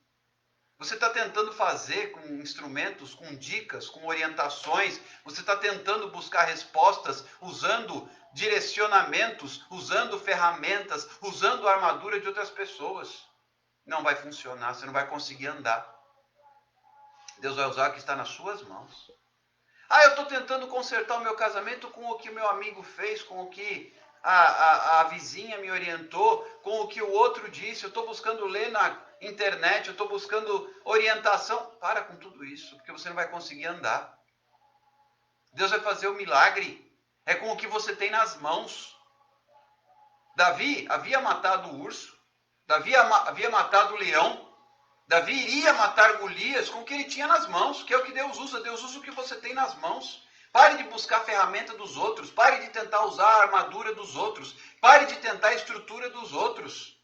Você está tentando fazer com instrumentos, com dicas, com orientações. Você está tentando buscar respostas usando direcionamentos, usando ferramentas, usando a armadura de outras pessoas. Não vai funcionar, você não vai conseguir andar. Deus vai usar o que está nas suas mãos. Ah, eu estou tentando consertar o meu casamento com o que o meu amigo fez, com o que a vizinha me orientou, com o que o outro disse. Eu estou buscando ler na internet, eu estou buscando orientação. Para com tudo isso, porque você não vai conseguir andar. Deus vai fazer o milagre. É com o que você tem nas mãos. Davi havia matado o urso. Davi havia matado o leão. Davi iria matar Golias com o que ele tinha nas mãos, que é o que Deus usa. Deus usa o que você tem nas mãos. Pare de buscar a ferramenta dos outros. Pare de tentar usar a armadura dos outros. Pare de tentar a estrutura dos outros.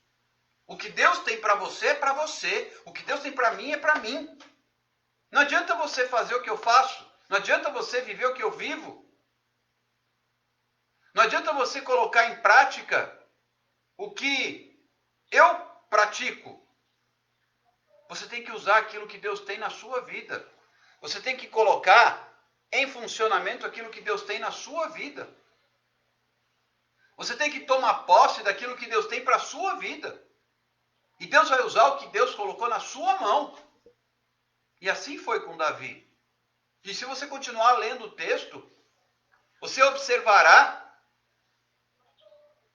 O que Deus tem para você é para você. O que Deus tem para mim é para mim. Não adianta você fazer o que eu faço. Não adianta você viver o que eu vivo. Não adianta você colocar em prática o que eu pratico. Você tem que usar aquilo que Deus tem na sua vida. Você tem que colocar em funcionamento aquilo que Deus tem na sua vida. Você tem que tomar posse daquilo que Deus tem para a sua vida. E Deus vai usar o que Deus colocou na sua mão. E assim foi com Davi. E se você continuar lendo o texto, você observará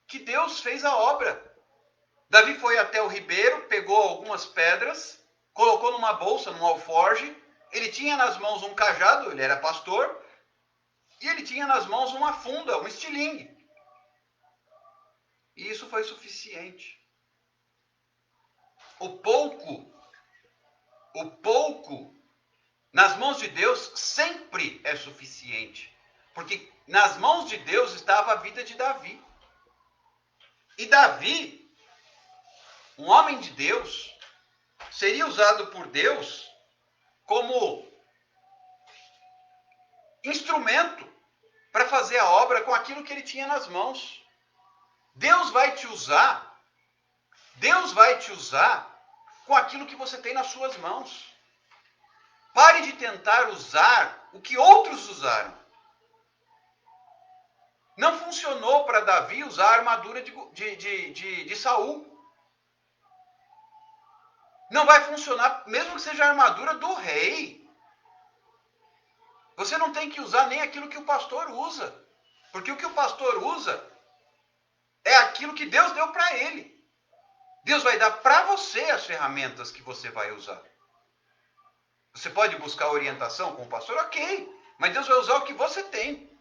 que Deus fez a obra. Davi foi até o ribeiro, pegou algumas pedras, colocou numa bolsa, num alforge. Ele tinha nas mãos um cajado, ele era pastor, e ele tinha nas mãos uma funda, um estilingue. E isso foi suficiente. O pouco nas mãos de Deus sempre é suficiente. Porque nas mãos de Deus estava a vida de Davi. E Davi, um homem de Deus, seria usado por Deus como instrumento para fazer a obra com aquilo que ele tinha nas mãos. Deus vai te usar com aquilo que você tem nas suas mãos. Pare de tentar usar o que outros usaram. Não funcionou para Davi usar a armadura de Saul. Não vai funcionar, mesmo que seja a armadura do rei. Você não tem que usar nem aquilo que o pastor usa. Porque o que o pastor usa é aquilo que Deus deu para ele. Deus vai dar para você as ferramentas que você vai usar. Você pode buscar orientação com o pastor? Ok. Mas Deus vai usar o que você tem.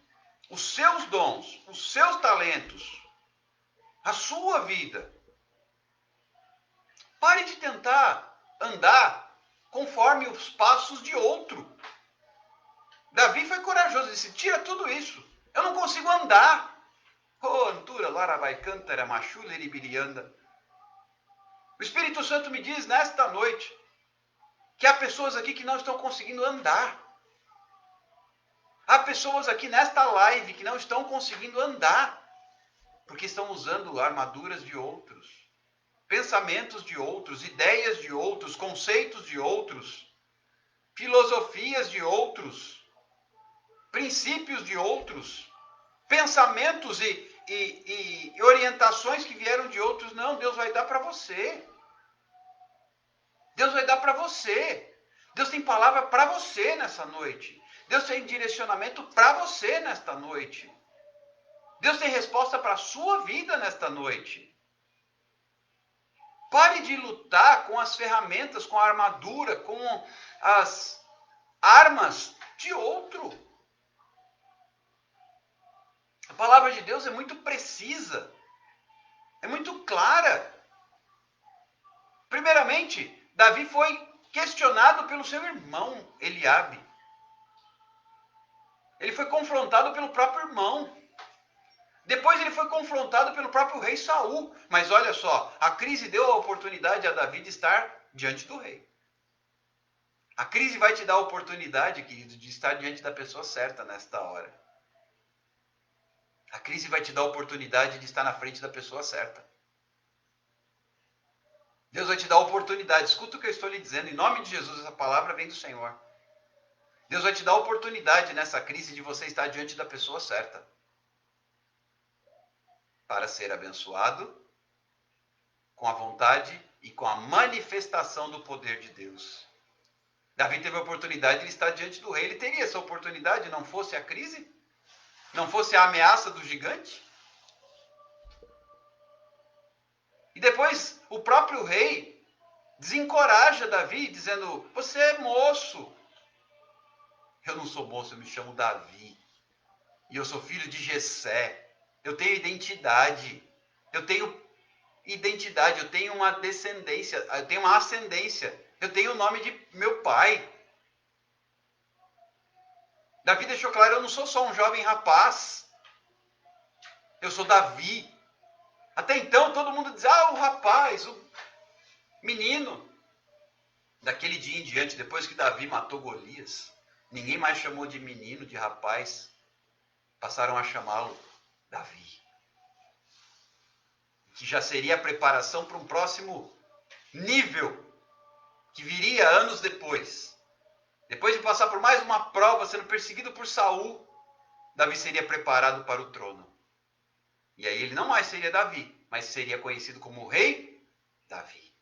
Os seus dons, os seus talentos, a sua vida. Pare de tentar andar conforme os passos de outro. Davi foi corajoso, disse, tira tudo isso. Eu não consigo andar. Oh, Antura, Larabai, Cântara, Machula, Eribirianda. O Espírito Santo me diz nesta noite que há pessoas aqui que não estão conseguindo andar. Há pessoas aqui nesta live que não estão conseguindo andar, porque estão usando armaduras de outros, pensamentos de outros, ideias de outros, conceitos de outros, filosofias de outros, princípios de outros, pensamentos e orientações que vieram de outros. Não, Deus vai dar para você. Deus vai dar para você. Deus tem palavra para você nessa noite. Deus tem direcionamento para você nesta noite. Deus tem resposta para a sua vida nesta noite. Pare de lutar com as ferramentas, com a armadura, com as armas de outro. A palavra de Deus é muito precisa. É muito clara. Primeiramente, Davi foi questionado pelo seu irmão Eliabe. Ele foi confrontado pelo próprio irmão. Depois ele foi confrontado pelo próprio rei Saul. Mas olha só, a crise deu a oportunidade a Davi de estar diante do rei. A crise vai te dar a oportunidade, querido, de estar diante da pessoa certa nesta hora. A crise vai te dar a oportunidade de estar na frente da pessoa certa. Deus vai te dar a oportunidade. Escuta o que eu estou lhe dizendo. Em nome de Jesus, essa palavra vem do Senhor. Deus vai te dar a oportunidade nessa crise de você estar diante da pessoa certa. Para ser abençoado com a vontade e com a manifestação do poder de Deus. Davi teve a oportunidade de estar diante do rei. Ele teria essa oportunidade, não fosse a crise? Não fosse a ameaça do gigante? E depois o próprio rei desencoraja Davi, dizendo: você é moço. Eu não sou moço, eu me chamo Davi. E eu sou filho de Jessé. Eu tenho identidade. Eu tenho uma descendência, eu tenho uma ascendência. Eu tenho o nome de meu pai. Davi deixou claro: eu não sou só um jovem rapaz. Eu sou Davi. Até então todo mundo diz: o rapaz, o menino. Daquele dia em diante, depois que Davi matou Golias, ninguém mais chamou de menino, de rapaz. Passaram a chamá-lo Davi. Que já seria a preparação para um próximo nível, que viria anos depois. Depois de passar por mais uma prova, sendo perseguido por Saul, Davi seria preparado para o trono. E aí ele não mais seria Davi, mas seria conhecido como o rei Davi.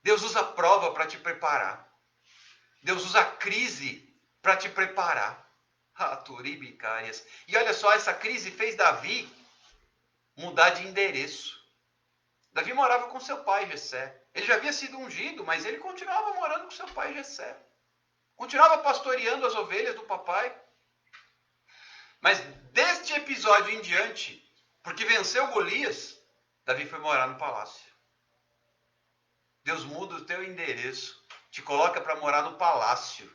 Deus usa a prova para te preparar. Deus usa a crise para te preparar. E olha só, essa crise fez Davi mudar de endereço. Davi morava com seu pai, Jessé. Ele já havia sido ungido, mas ele continuava morando com seu pai, Jessé. Continuava pastoreando as ovelhas do papai. Mas deste episódio em diante, porque venceu Golias, Davi foi morar no palácio. Deus muda o teu endereço, te coloca para morar no palácio,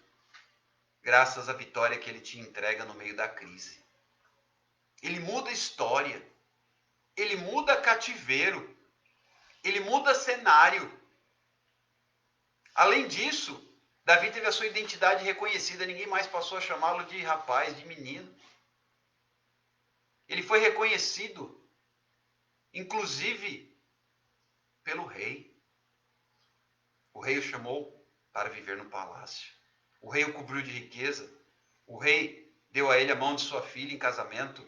graças à vitória que ele te entrega no meio da crise. Ele muda a história, ele muda cativeiro, ele muda cenário. Além disso, Davi teve a sua identidade reconhecida, ninguém mais passou a chamá-lo de rapaz, de menino. Ele foi reconhecido, inclusive, pelo rei. O rei o chamou para viver no palácio. O rei o cobriu de riqueza. O rei deu a ele a mão de sua filha em casamento.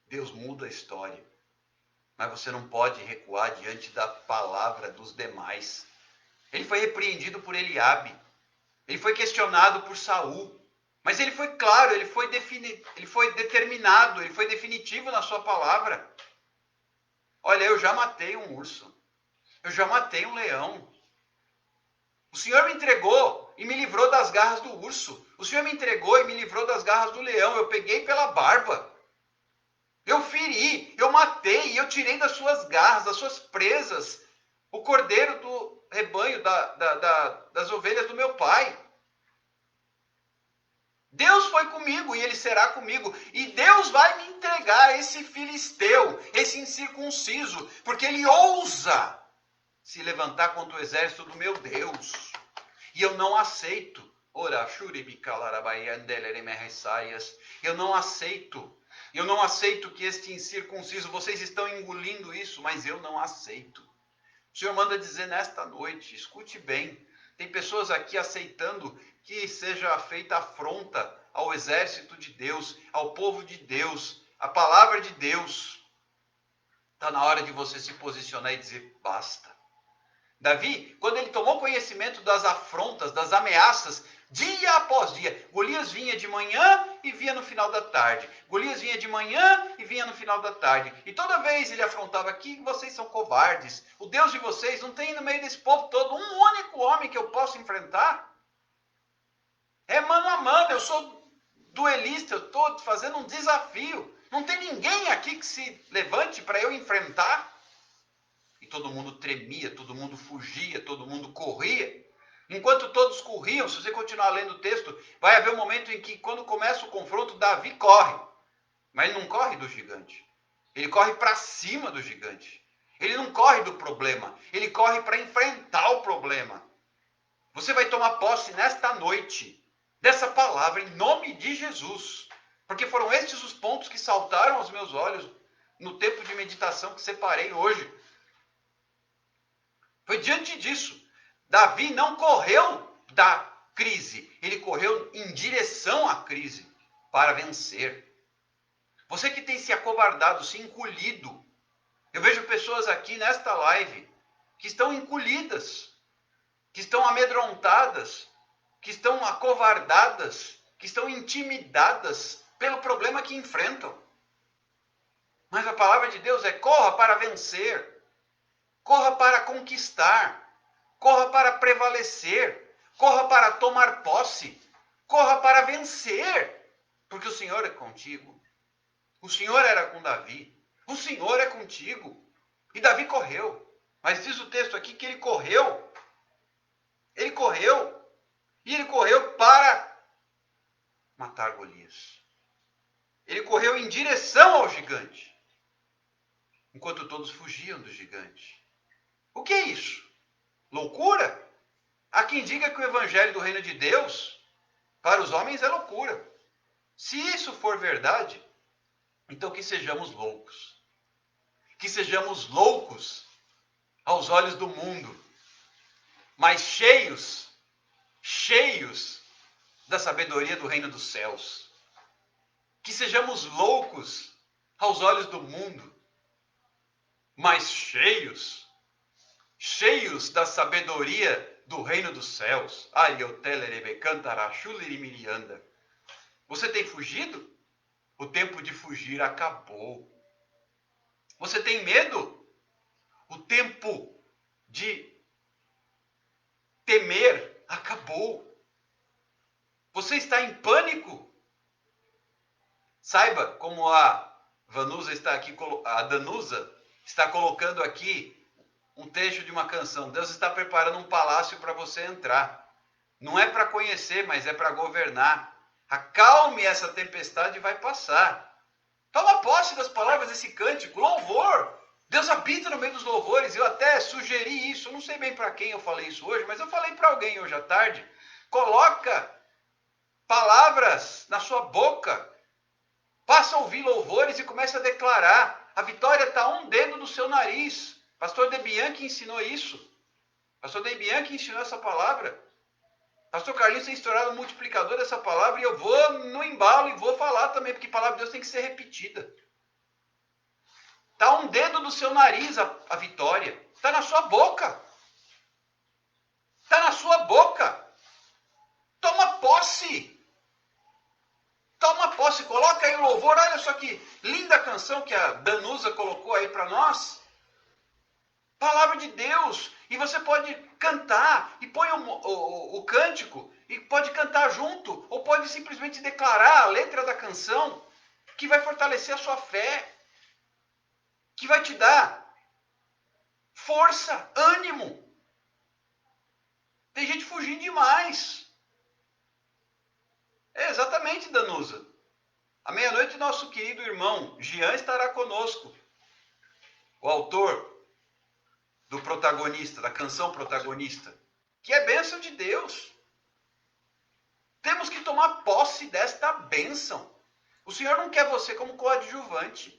Deus muda a história. Mas você não pode recuar diante da palavra dos demais. Ele foi repreendido por Eliabe. Ele foi questionado por Saul. Mas ele foi claro, ele foi determinado, ele foi definitivo na sua palavra. Olha, eu já matei um urso. Eu já matei um leão. O Senhor me entregou e me livrou das garras do urso. O Senhor me entregou e me livrou das garras do leão. Eu peguei pela barba. Eu feri, eu matei, eu tirei das suas garras, das suas presas, o cordeiro do rebanho, das ovelhas do meu pai. Deus foi comigo e ele será comigo. E Deus vai me entregar esse filisteu, esse incircunciso, porque ele ousa se levantar contra o exército do meu Deus. E eu não aceito. Eu não aceito. Eu não aceito que este incircunciso, vocês estão engolindo isso, mas eu não aceito. O Senhor manda dizer nesta noite, escute bem, tem pessoas aqui aceitando que seja feita afronta ao exército de Deus, ao povo de Deus, à palavra de Deus. Está na hora de você se posicionar e dizer basta. Davi, quando ele tomou conhecimento das afrontas, das ameaças, dia após dia, Golias vinha de manhã e vinha no final da tarde. Golias vinha de manhã e vinha no final da tarde. E toda vez ele afrontava: que vocês são covardes. O Deus de vocês não tem no meio desse povo todo um único homem que eu possa enfrentar. É mano a mano, eu sou duelista, eu estou fazendo um desafio. Não tem ninguém aqui que se levante para eu enfrentar. E todo mundo tremia, todo mundo fugia, todo mundo corria. Enquanto todos corriam, se você continuar lendo o texto, vai haver um momento em que, quando começa o confronto, Davi corre. Mas ele não corre do gigante. Ele corre para cima do gigante. Ele não corre do problema. Ele corre para enfrentar o problema. Você vai tomar posse nesta noite dessa palavra em nome de Jesus. Porque foram estes os pontos que saltaram aos meus olhos no tempo de meditação que separei hoje. Foi diante disso. Davi não correu da crise, ele correu em direção à crise para vencer. Você que tem se acovardado, se encolhido. Eu vejo pessoas aqui nesta live que estão encolhidas, que estão amedrontadas, que estão acovardadas, que estão intimidadas pelo problema que enfrentam. Mas a palavra de Deus é: corra para vencer, corra para conquistar, corra para prevalecer, corra para tomar posse, corra para vencer, porque o Senhor é contigo. O Senhor era com Davi, o Senhor é contigo. E Davi correu, mas diz o texto aqui que ele correu, e ele correu para matar Golias. Ele correu em direção ao gigante, enquanto todos fugiam do gigante. O que é isso? Loucura? Há quem diga que o evangelho do reino de Deus para os homens é loucura. Se isso for verdade, então que sejamos loucos. Que sejamos loucos aos olhos do mundo, mas cheios da sabedoria do reino dos céus. Que sejamos loucos aos olhos do mundo, mas cheios da sabedoria do reino dos céus. Você tem fugido? O tempo de fugir acabou. Você tem medo? O tempo de temer acabou. Você está em pânico? Saiba como a Danusa está colocando aqui um trecho de uma canção. Deus está preparando um palácio para você entrar. Não é para conhecer, mas é para governar. Acalme essa tempestade e vai passar. Toma posse das palavras desse cântico. Louvor. Deus habita no meio dos louvores. Eu até sugeri isso. Eu não sei bem para quem eu falei isso hoje, mas eu falei para alguém hoje à tarde. Coloca palavras na sua boca. Passa a ouvir louvores e começa a declarar. A vitória está a um dedo do seu nariz. Pastor De Bianchi ensinou isso. Pastor De Bianchi ensinou essa palavra. Pastor Carlinhos tem estourado o multiplicador dessa palavra e eu vou no embalo e vou falar também, porque a palavra de Deus tem que ser repetida. Está a um dedo do seu nariz a vitória. Está na sua boca. Está na sua boca. Toma posse. Toma posse, coloca aí o louvor. Olha só que linda canção que a Danusa colocou aí para nós. Palavra de Deus. E você pode cantar e põe o cântico e pode cantar junto. Ou pode simplesmente declarar a letra da canção, que vai fortalecer a sua fé, que vai te dar força, ânimo. Tem gente fugindo demais. É exatamente, Danusa. À meia-noite, nosso querido irmão Jean estará conosco. O autor do protagonista, da canção protagonista, que é bênção de Deus. Temos que tomar posse desta bênção. O Senhor não quer você como coadjuvante.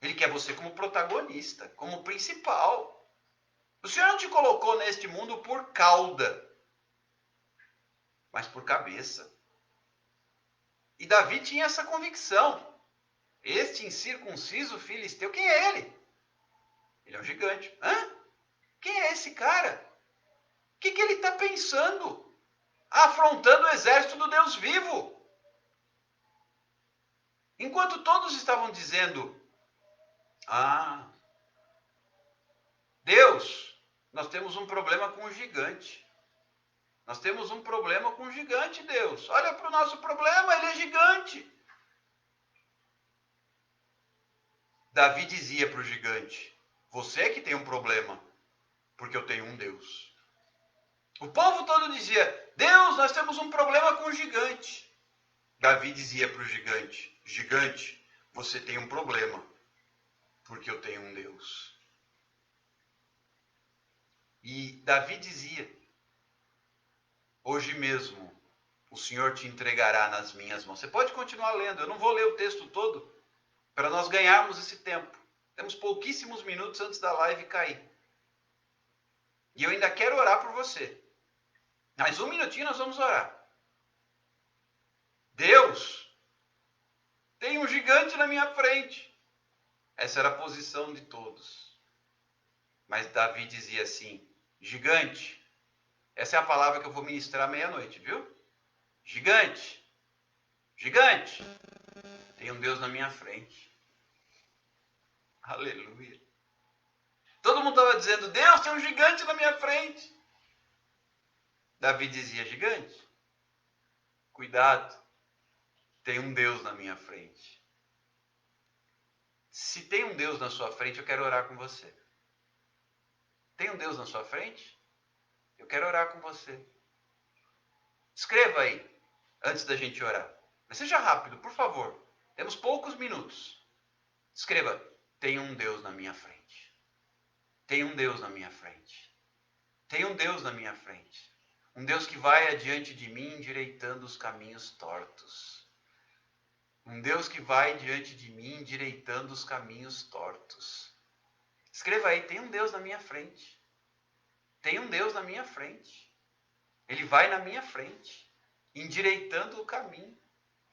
Ele quer você como protagonista, como principal. O Senhor não te colocou neste mundo por cauda, mas por cabeça. E Davi tinha essa convicção. Este incircunciso filisteu, quem é ele? Ele é um gigante. Hã? Quem é esse cara? O que ele está pensando? Afrontando o exército do Deus vivo. Enquanto todos estavam dizendo: Deus, nós temos um problema com o gigante. Nós temos um problema com o gigante, Deus. Olha para o nosso problema, ele é gigante. Davi dizia para o gigante: você é que tem um problema, porque eu tenho um Deus. O povo todo dizia: Deus, nós temos um problema com o gigante. Davi dizia para o gigante: gigante, você tem um problema, porque eu tenho um Deus. E Davi dizia: hoje mesmo o Senhor te entregará nas minhas mãos. Você pode continuar lendo, eu não vou ler o texto todo, para nós ganharmos esse tempo. Temos pouquíssimos minutos antes da live cair. E eu ainda quero orar por você. Mais um minutinho nós vamos orar. Deus, tem um gigante na minha frente. Essa era a posição de todos. Mas Davi dizia assim: gigante. Essa é a palavra que eu vou ministrar à meia-noite, viu? Gigante. Gigante. Tem um Deus na minha frente. Aleluia. Todo mundo estava dizendo: Deus, tem um gigante na minha frente. Davi dizia: gigante. Cuidado. Tem um Deus na minha frente. Se tem um Deus na sua frente, eu quero orar com você. Tem um Deus na sua frente? Eu quero orar com você. Escreva aí, antes da gente orar. Mas seja rápido, por favor. Temos poucos minutos. Escreva: tem um Deus na minha frente. Tem um Deus na minha frente. Tem um Deus na minha frente. Um Deus que vai adiante de mim, endireitando os caminhos tortos. Um Deus que vai diante de mim, endireitando os caminhos tortos. Escreva aí: tem um Deus na minha frente. Tem um Deus na minha frente. Ele vai na minha frente, endireitando o caminho.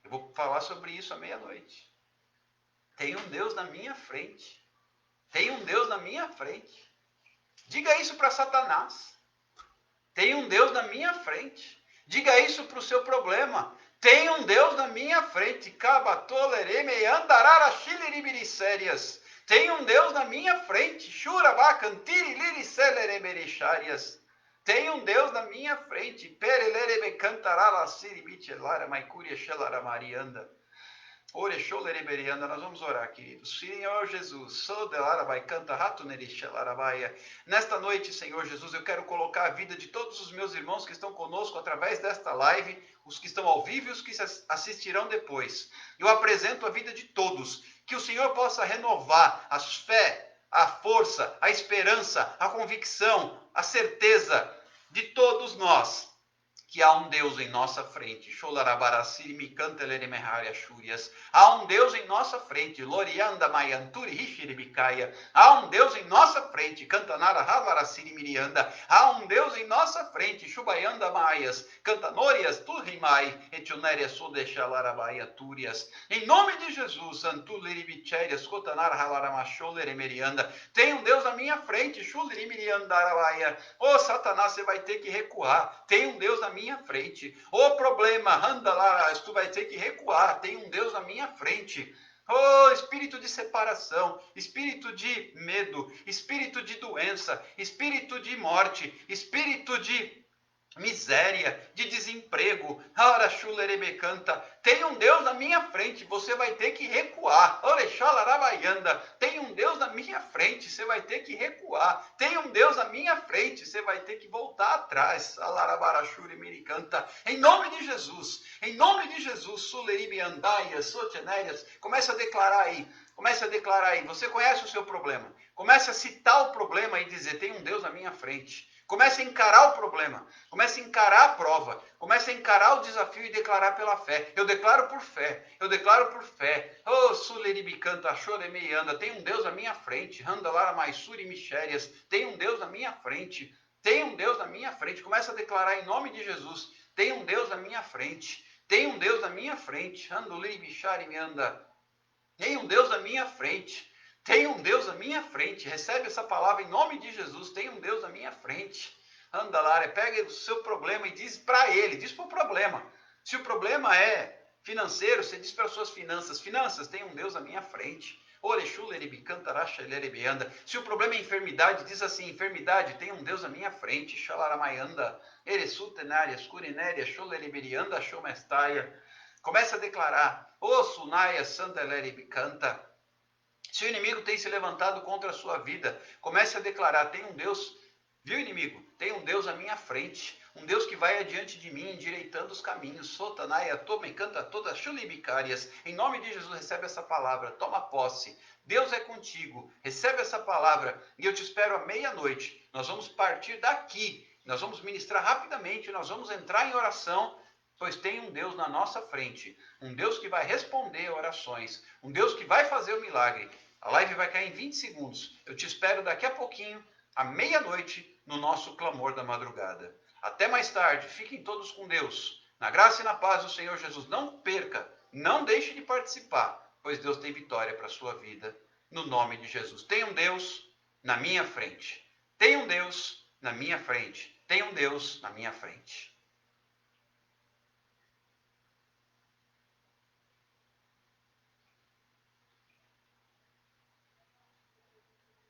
Eu vou falar sobre isso à meia-noite. Tem um Deus na minha frente. Tem um Deus na minha frente. Diga isso para Satanás. Tem um Deus na minha frente. Diga isso para o seu problema. Tem um Deus na minha frente. Tem um Deus na minha frente. Tem um Deus na minha frente. Nós vamos orar, queridos. Senhor Jesus, nesta noite, Senhor Jesus, eu quero colocar a vida de todos os meus irmãos que estão conosco através desta live, os que estão ao vivo e os que assistirão depois. Eu apresento a vida de todos, que o Senhor possa renovar a fé, a força, a esperança, a convicção, a certeza de todos nós, que há um Deus em nossa frente. Há um Deus em nossa frente. Há um Deus em nossa frente. Há um Deus em nossa frente. Em nome de Jesus. Tem um Deus na minha frente. Ô Satanás, você vai ter que recuar. Tem um Deus na minha frente. Ô problema, anda lá, tu vai ter que recuar. Tem um Deus na minha frente. Oh, espírito de separação, espírito de medo, espírito de doença, espírito de morte, espírito de miséria, de desemprego. Tem um Deus na minha frente, você vai ter que recuar. Tem um Deus na minha frente, você vai ter que recuar. Tem um Deus na minha frente, você vai ter que voltar atrás. Em nome de Jesus, em nome de Jesus, comece a declarar aí. Comece a declarar aí. Você conhece o seu problema. Comece a citar o problema e dizer: tem um Deus na minha frente. Comece a encarar o problema, comece a encarar a prova, comece a encarar o desafio e declarar pela fé. Eu declaro por fé, eu declaro por fé. Oh, Suleribicanta, Choremeianda, tem um Deus na minha frente. Randalara Maisuri Michérias, tem um Deus na minha frente. Tem um Deus na minha frente. Começa a declarar em nome de Jesus: tem um Deus na minha frente. Tem um Deus na minha frente. Randuli Bichari Meanda. Tem um Deus na minha frente. Tem um Deus na minha frente. Recebe essa palavra em nome de Jesus. Tem um Deus na minha frente. Anda lá, pega o seu problema e diz para ele, diz para o problema. Se o problema é financeiro, você diz para as suas finanças: finanças, tem um Deus na minha frente. Se o problema é enfermidade, diz assim: enfermidade, tem um Deus na minha frente. Começa a declarar: ô Sunaia Santa Leribicanta. Se o inimigo tem se levantado contra a sua vida, comece a declarar: tem um Deus, viu, inimigo? Tem um Deus à minha frente, um Deus que vai adiante de mim, endireitando os caminhos. Sotanaia, tome, canta todas chulibicárias. Em nome de Jesus, recebe essa palavra, toma posse. Deus é contigo, recebe essa palavra e eu te espero à meia-noite. Nós vamos partir daqui, nós vamos ministrar rapidamente, nós vamos entrar em oração, pois tem um Deus na nossa frente, um Deus que vai responder orações, um Deus que vai fazer o milagre. A live vai cair em 20 segundos. Eu te espero daqui a pouquinho, à meia-noite, no nosso clamor da madrugada. Até mais tarde. Fiquem todos com Deus. Na graça e na paz do Senhor Jesus. Não perca, não deixe de participar, pois Deus tem vitória para a sua vida, no nome de Jesus. Tem um Deus na minha frente. Tem um Deus na minha frente. Tem um Deus na minha frente.